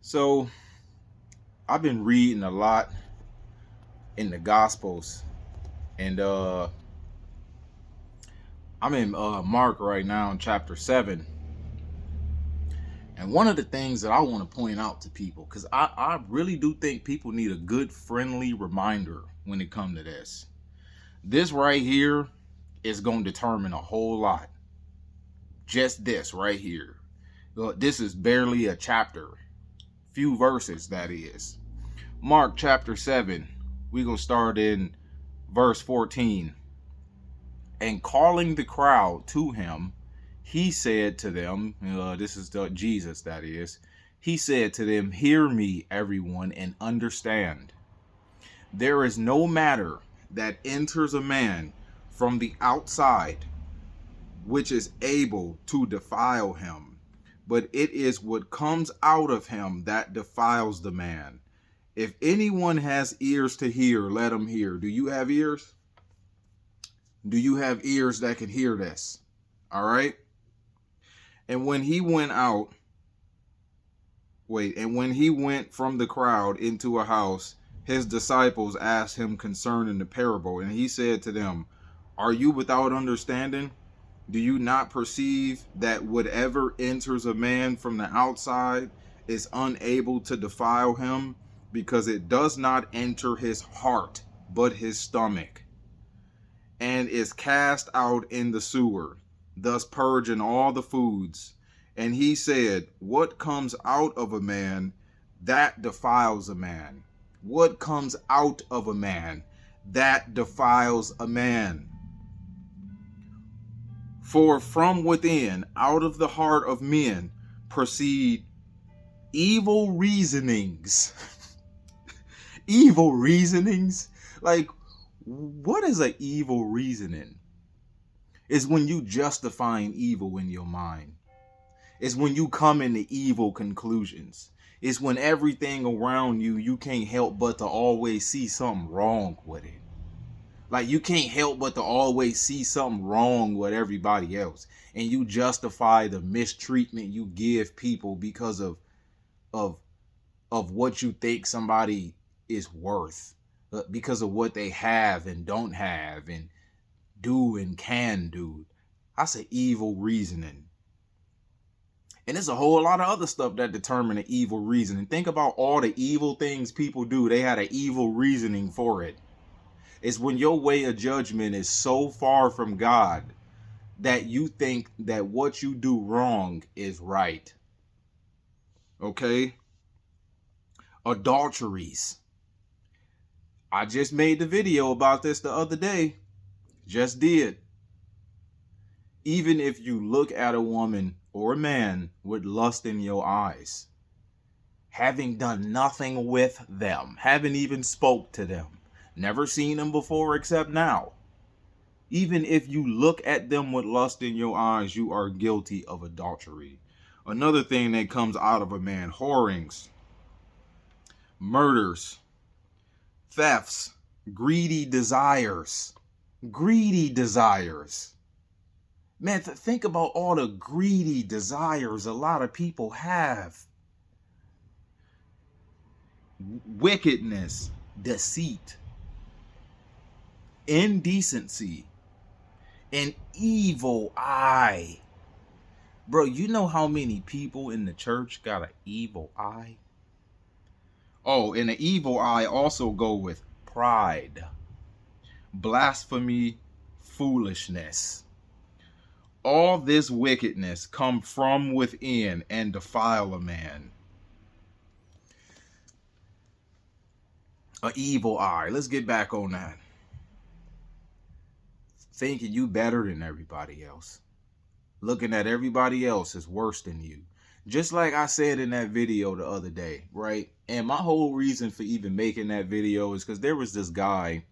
So I've been reading a lot in the Gospels, and I'm in Mark right now in chapter 7. And one of the things that I want to point out to people, because I really do think people need a good, friendly reminder when it comes to this. This right here is going to determine a whole lot. Just this right here. This is barely a chapter. Few verses, that is. Mark chapter 7. We're going to start in verse 14. And calling the crowd to him, he said to them, this is Jesus, that is. He said to them, "Hear me, everyone, and understand. There is no matter that enters a man from the outside, which is able to defile him, but it is what comes out of him that defiles the man. If anyone has ears to hear, let him hear." Do you have ears? Do you have ears that can hear this? All right. And when he went from the crowd into a house, his disciples asked him concerning the parable. And he said to them, "Are you without understanding? Do you not perceive that whatever enters a man from the outside is unable to defile him, because it does not enter his heart, but his stomach, and is cast out in the sewer, thus purging all the foods?" And he said, "What comes out of a man, that defiles a man. What comes out of a man, that defiles a man. For from within, out of the heart of men, proceed evil reasonings." Evil reasonings? Like, what is an evil reasoning? It's when you justifying evil in your mind. It's when you come into evil conclusions. It's when everything around you, you can't help but to always see something wrong with it. Like, you can't help but to always see something wrong with everybody else. And you justify the mistreatment you give people because of what you think somebody is worth. Because of what they have and don't have and do and can do. I say evil reasoning. And there's a whole lot of other stuff that determine the evil reasoning. Think about all the evil things people do. They had an evil reasoning for it. It's when your way of judgment is so far from God that you think that what you do wrong is right. Okay? Adulteries. I just made the video about this the other day. Just did. Even if you look at a woman or a man with lust in your eyes, having done nothing with them, haven't even spoke to them, never seen them before except now, even if you look at them with lust in your eyes, you are guilty of adultery. Another thing that comes out of a man: whorings, murders, thefts, greedy desires. Greedy desires. Man, think about all the greedy desires a lot of people have. Wickedness, deceit, indecency, an evil eye. Bro, you know how many people in the church got an evil eye? Oh, and an evil eye also go with pride, blasphemy, foolishness. All this wickedness come from within and defile a man. An evil eye. Let's get back on that. Thinking you better than everybody else. Looking at everybody else as worse than you. Just like I said in that video the other day, right? And my whole reason for even making that video is because there was this guy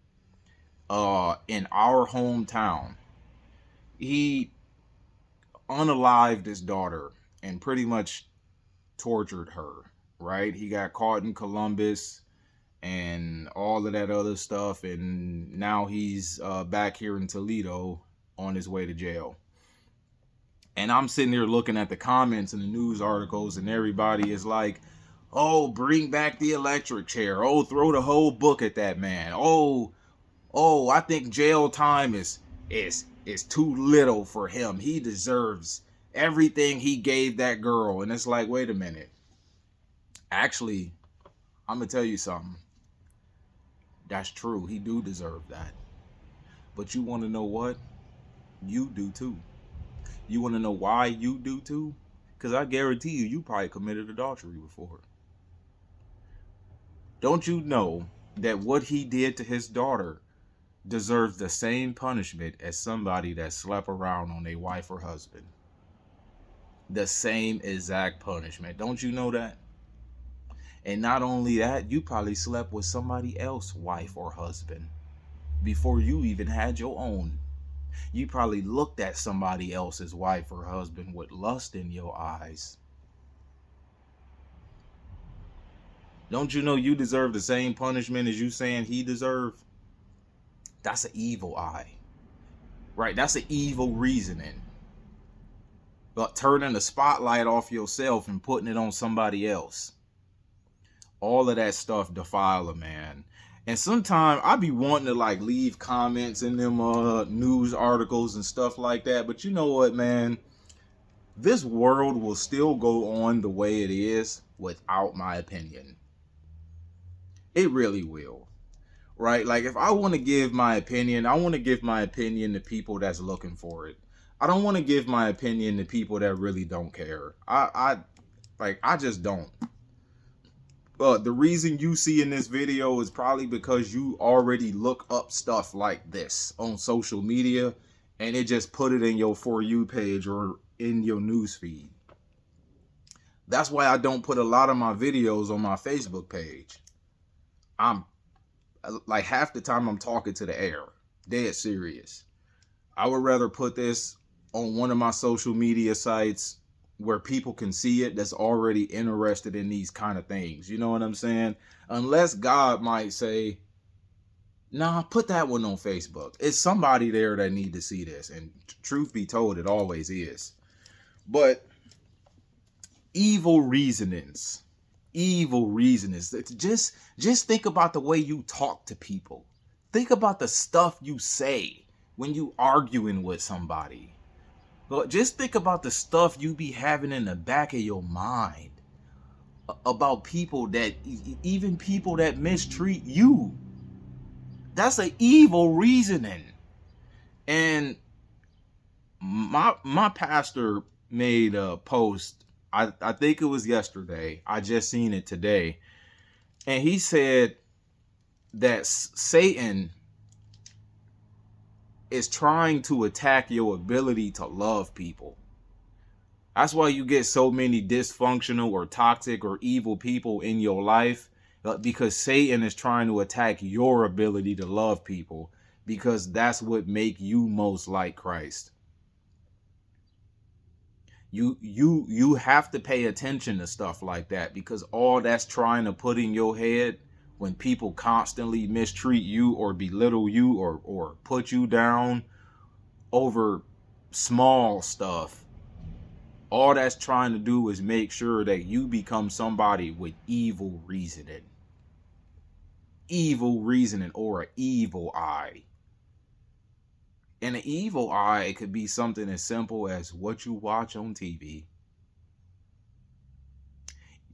in our hometown. He unalived his daughter and pretty much tortured her, right? He got caught in Columbus and all of that other stuff, and now he's back here in Toledo on his way to jail. And I'm sitting there looking at the comments and the news articles, and everybody is like, Oh, bring back the electric chair. Oh, throw the whole book at that man. Oh, I think jail time is too little for him. He deserves everything he gave that girl. And it's like, wait a minute. Actually, I'm gonna tell you something. That's true. He do deserve that. But you want to know what? You do too. You want to know why you do too? Because I guarantee you probably committed adultery before. Don't you know that what he did to his daughter deserves the same punishment as somebody that slept around on their wife or husband? The same exact punishment. Don't you know that? And not only that, you probably slept with somebody else's wife or husband before you even had your own. You probably looked at somebody else's wife or husband with lust in your eyes. Don't you know you deserve the same punishment as you saying he deserved? That's an evil eye. Right? That's an evil reasoning. But turning the spotlight off yourself and putting it on somebody else. All of that stuff defile a man. And sometimes I be wanting to like leave comments in them news articles and stuff like that. But you know what, man? This world will still go on the way it is without my opinion. It really will. Right? Like if I want to give my opinion, I want to give my opinion to people that's looking for it. I don't want to give my opinion to people that really don't care. I just don't. The reason you see in this video is probably because you already look up stuff like this on social media and it just put it in your For You page or in your news feed. That's why I don't put a lot of my videos on my Facebook page. I'm like half the time I'm talking to the air, dead serious. I would rather put this on one of my social media sites where people can see it that's already interested in these kind of things. You know what I'm saying? Unless God might say, nah, put that one on Facebook. It's somebody there that need to see this. And truth be told, it always is. But evil reasonings. Just think about the way you talk to people. Think about the stuff you say when you arguing with somebody. But just think about the stuff you be having in the back of your mind about people that, even people that mistreat you. That's an evil reasoning. And my pastor made a post, I think it was yesterday. I just seen it today. And he said that Satan is trying to attack your ability to love people. That's why you get so many dysfunctional or toxic or evil people in your life, because Satan is trying to attack your ability to love people, because that's what make you most like Christ. You have to pay attention to stuff like that, because all that's trying to put in your head when people constantly mistreat you or belittle you or put you down over small stuff, all that's trying to do is make sure that you become somebody with evil reasoning or an evil eye. And an evil eye could be something as simple as what you watch on TV.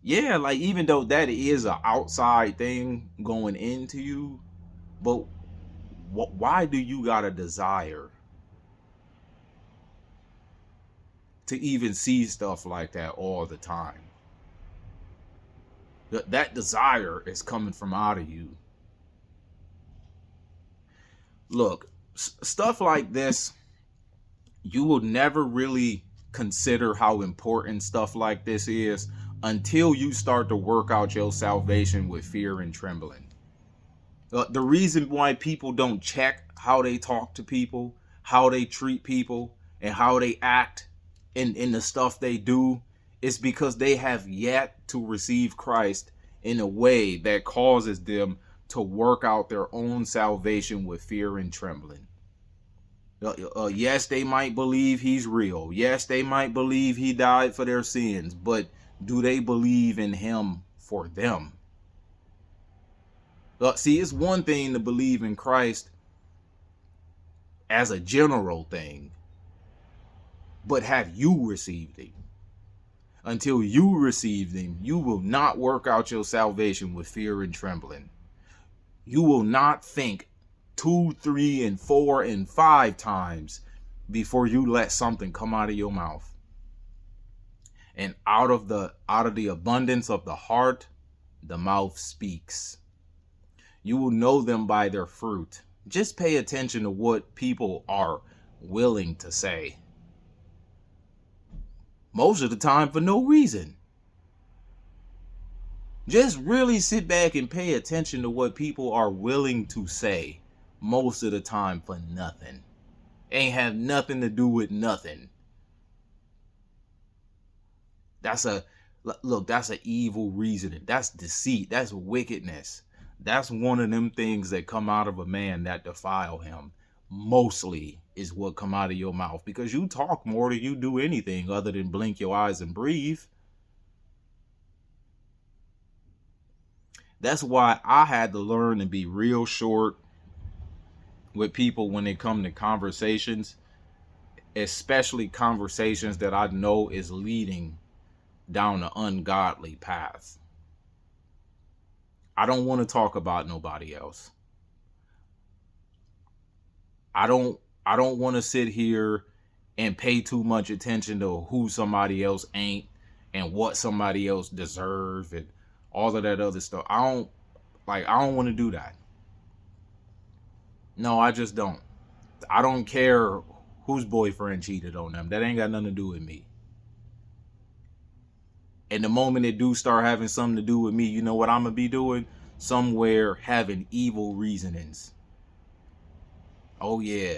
Yeah, like even though that is an outside thing going into you, but why do you got a desire to even see stuff like that all the time? That desire is coming from out of you. Look, stuff like this, you will never really consider how important stuff like this is until you start to work out your salvation with fear and trembling. The reason why people don't check how they talk to people, how they treat people, and how they act in the stuff they do is because they have yet to receive Christ in a way that causes them to work out their own salvation with fear and trembling. Yes, they might believe he's real. Yes, they might believe he died for their sins, but do they believe in him for them. See, it's one thing to believe in Christ as a general thing, but have you received him? Until you receive him, you will not work out your salvation with fear and trembling. You will not think 2, 3, and 4, and 5 times before you let something come out of your mouth. And out of the abundance of the heart, the mouth speaks. You will know them by their fruit. Just pay attention to what people are willing to say. Most of the time for no reason. Just really sit back and pay attention to what people are willing to say. Most of the time for nothing. Ain't have nothing to do with nothing. That's an evil reasoning. That's deceit. That's wickedness. That's one of them things that come out of a man that defile him. Mostly is what come out of your mouth, because you talk more than you do anything other than blink your eyes and breathe. That's why I had to learn to be real short with people when it come to conversations, especially conversations that I know is leading down an ungodly path. I don't want to talk about nobody else. I don't want to sit here and pay too much attention to who somebody else ain't and what somebody else deserve and all of that other stuff. I don't want to do that. No, I just don't. I don't care whose boyfriend cheated on them. That ain't got nothing to do with me. And the moment it do start having something to do with me, you know what I'm going to be doing? Somewhere having evil reasonings. Oh, yeah.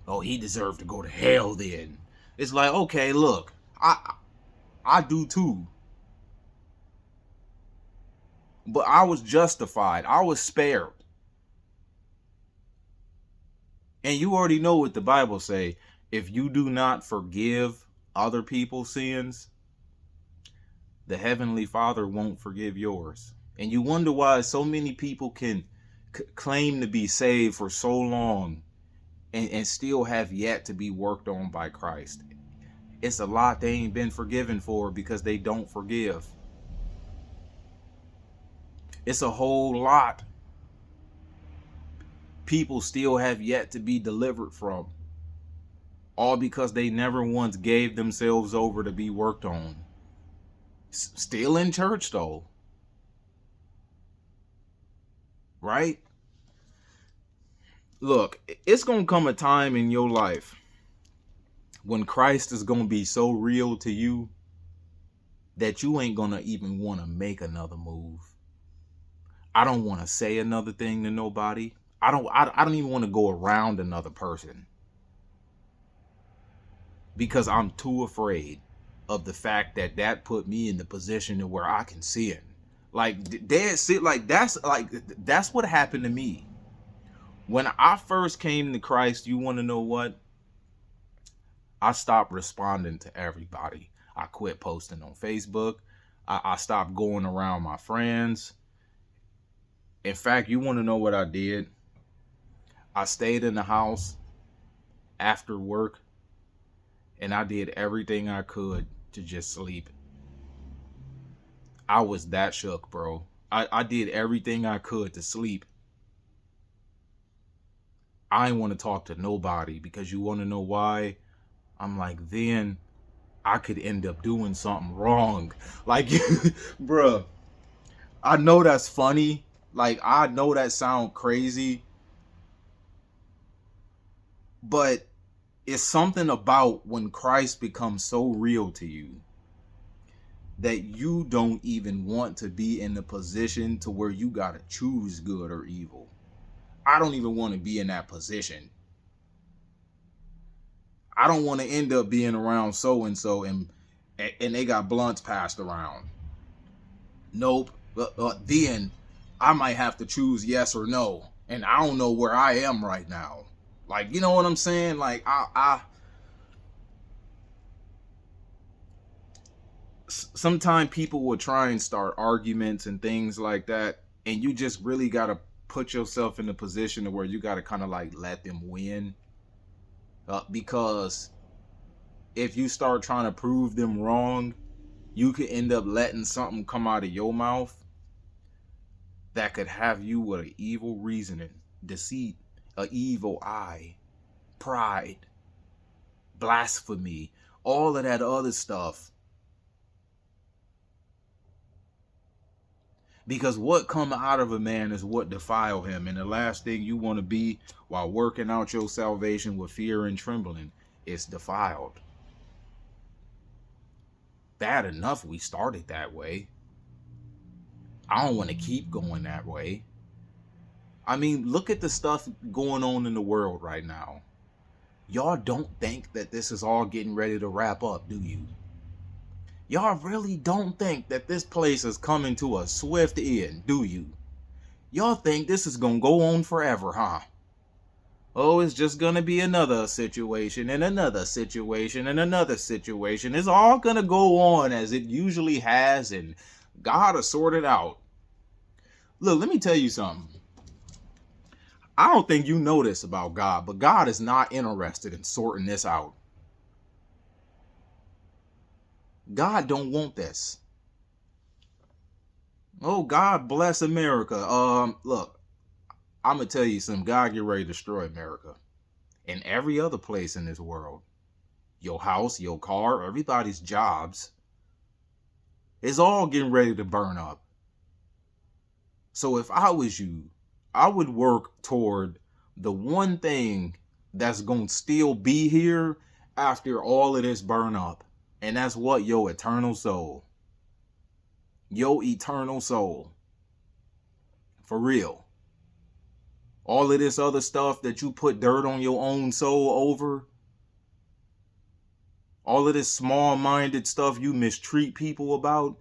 Oh, he deserved to go to hell then. It's like, okay, look, I do too. But I was justified. I was spared. And you already know what the Bible say. If you do not forgive other people's sins, the Heavenly Father won't forgive yours. And you wonder why so many people can claim to be saved for so long and still have yet to be worked on by Christ. It's a lot they ain't been forgiven for because they don't forgive. It's a whole lot people still have yet to be delivered from. All because they never once gave themselves over to be worked on. Still in church though. Right? Look, it's going to come a time in your life when Christ is going to be so real to you that you ain't going to even want to make another move. I don't want to say another thing to nobody. I don't even want to go around another person because I'm too afraid of the fact that put me in the position of where I can sin. Like that's what happened to me. When I first came to Christ, you want to know what? I stopped responding to everybody. I quit posting on Facebook. I stopped going around my friends. In fact, you want to know what I did? I stayed in the house after work and I did everything I could to just sleep. I was that shook, bro. I did everything I could to sleep. I didn't want to talk to nobody because you want to know why? I'm like, then I could end up doing something wrong. Like, bruh, I know that's funny. Like, I know that sounds crazy. But it's something about when Christ becomes so real to you that you don't even want to be in the position to where you got to choose good or evil. I don't even want to be in that position. I don't want to end up being around so-and-so and they got blunts passed around. Nope. Then I might have to choose yes or no. And I don't know where I am right now. Like, you know what I'm saying? Like, Sometimes people will try and start arguments and things like that, and you just really got to put yourself in a position where you got to kind of like let them win, because if you start trying to prove them wrong, you could end up letting something come out of your mouth that could have you with an evil reasoning, deceit, an evil eye, pride, blasphemy, all of that other stuff. Because what come out of a man is what defile him. And the last thing you want to be while working out your salvation with fear and trembling is defiled. Bad enough we started that way. I don't want to keep going that way. I mean, look at the stuff going on in the world right now. Y'all don't think that this is all getting ready to wrap up, do you? Y'all really don't think that this place is coming to a swift end, do you? Y'all think this is gonna go on forever, huh? Oh, it's just gonna be another situation and another situation and another situation. It's all gonna go on as it usually has, and God will sort it out. Look, let me tell you something. I don't think you know this about God, but God is not interested in sorting this out. God don't want this. Oh, God bless America. Look, I'm gonna tell you something. God get ready to destroy America and every other place in this world. Your house, your car, everybody's jobs. It's all getting ready to burn up. So if I was you, I would work toward the one thing that's gonna still be here after all of this burn up. And that's what? Your eternal soul. Your eternal soul. For real. All of this other stuff that you put dirt on your own soul over. All of this small-minded stuff you mistreat people about.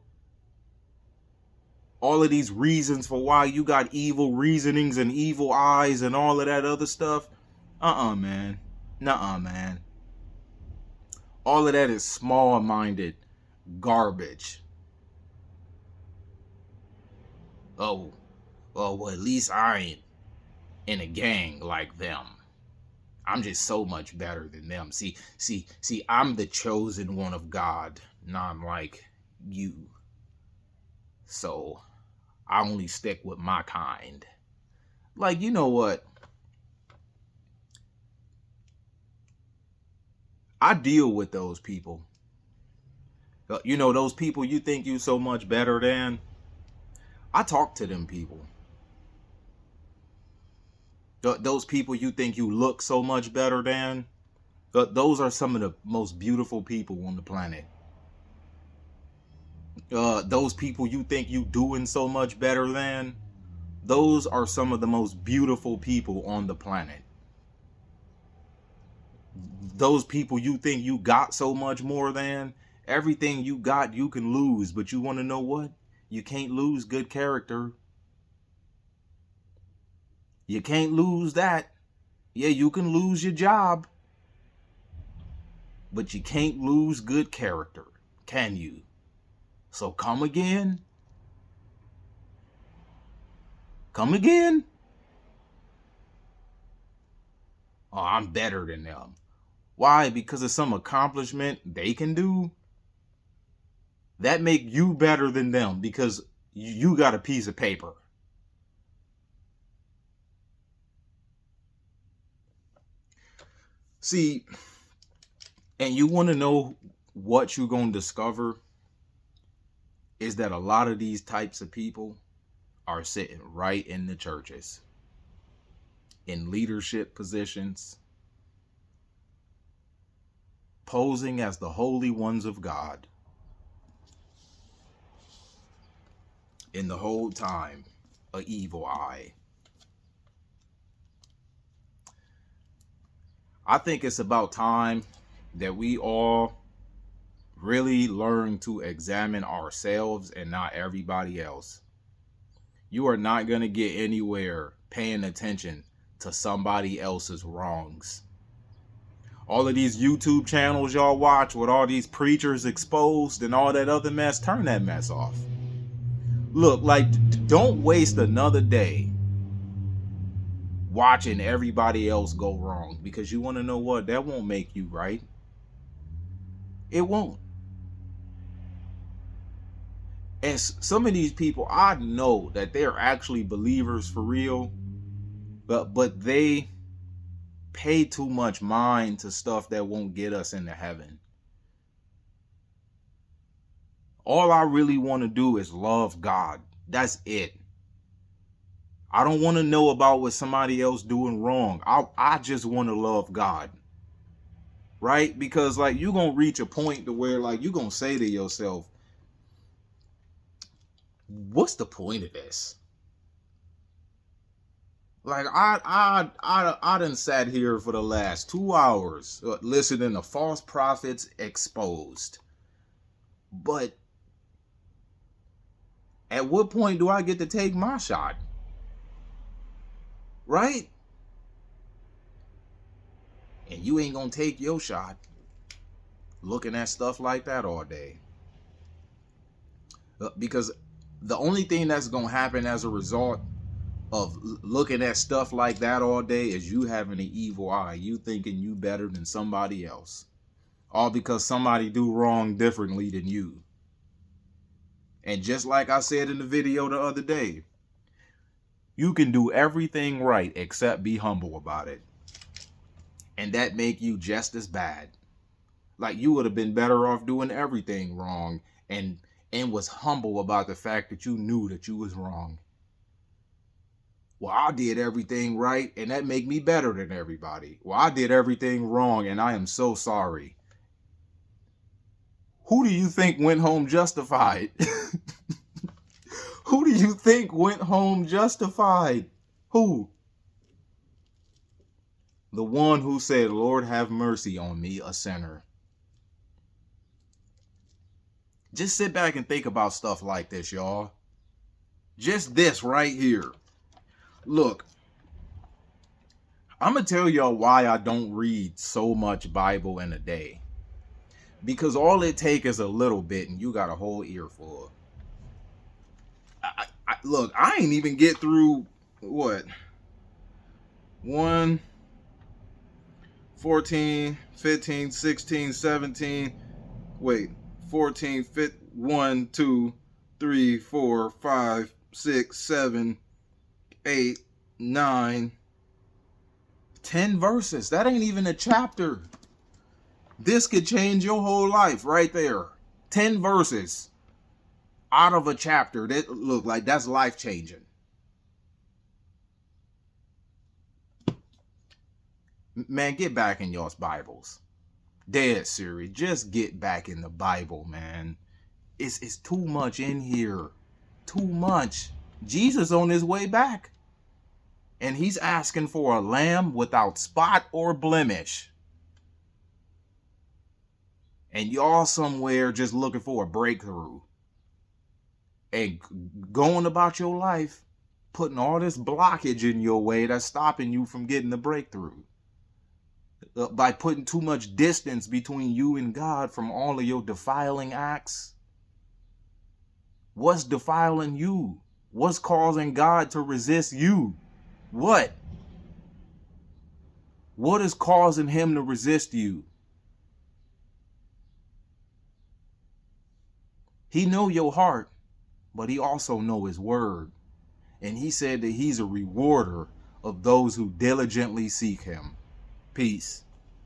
All of these reasons for why you got evil reasonings and evil eyes and all of that other stuff. Man. Nuh-uh, man. All of that is small-minded garbage. Oh, well, at least I ain't in a gang like them. I'm just so much better than them. See, I'm the chosen one of God, not like you. So I only stick with my kind. Like, you know what? I deal with those people. You know, those people you think you so much better than. I talk to them people. Those people you think you look so much better than. Those are some of the most beautiful people on the planet. Those people you think you doing so much better than. Those are some of the most beautiful people on the planet. Those people you think you got so much more than, everything you got you can lose, but you want to know what? You can't lose good character. You can't lose that. Yeah, you can lose your job, but you can't lose good character, can you? So come again. Come again. Oh, I'm better than them. Why? Because of some accomplishment they can do? That make you better than them because you got a piece of paper. See, and you want to know what you're going to discover is that a lot of these types of people are sitting right in the churches, in leadership positions, posing as the holy ones of God. In the whole time, an evil eye. I think it's about time that we all really learn to examine ourselves and not everybody else. You are not going to get anywhere paying attention to somebody else's wrongs. All of these YouTube channels y'all watch with all these preachers exposed and all that other mess, turn that mess off. Look, like, don't waste another day watching everybody else go wrong, because you want to know what? That won't make you right. It won't. And some of these people, I know that they're actually believers for real, but they pay too much mind to stuff that won't get us into heaven. All I really want to do is love God. That's it. I don't want to know about what somebody else doing wrong. I just want to love God. Right? Because like you're going to reach a point to where like you're going to say to yourself, what's the point of this? Like I done sat here for the last 2 hours listening to false prophets exposed. But at what point do I get to take my shot? Right? And you ain't gonna take your shot looking at stuff like that all day. Because the only thing that's gonna happen as a result of looking at stuff like that all day is you having an evil eye. You thinking you better than somebody else. All because somebody do wrong differently than you. And just like I said in the video the other day, you can do everything right except be humble about it. And that make you just as bad. Like you would have been better off doing everything wrong and was humble about the fact that you knew that you was wrong. Well, I did everything right and that make me better than everybody. Well, I did everything wrong and I am so sorry. Who do you think went home justified? Who do you think went home justified? Who? The one who said, Lord, have mercy on me, a sinner. Just sit back and think about stuff like this, y'all. Just this right here. Look, I'm going to tell y'all why I don't read so much Bible in a day. Because all it takes is a little bit and you got a whole earful. Look, I ain't even get through, what? 1, 14, 15, 16, 17, wait, 14, 15, 1, 2, 3, 4, 5, 6, 7, 8, 9, 10 verses. That ain't even a chapter. This could change your whole life right there. 10 verses out of a chapter. That look like that's life changing. Man, get back in y'all's Bibles. Dead serious. Just get back in the Bible, man. It's too much in here. Too much. Jesus on his way back. And he's asking for a lamb without spot or blemish. And y'all somewhere just looking for a breakthrough. And going about your life, putting all this blockage in your way that's stopping you from getting the breakthrough. By putting too much distance between you and God from all of your defiling acts. What's defiling you? What's causing God to resist you? What? What is causing him to resist you? He know your heart, but he also know his word. And he said that he's a rewarder of those who diligently seek him. Peace.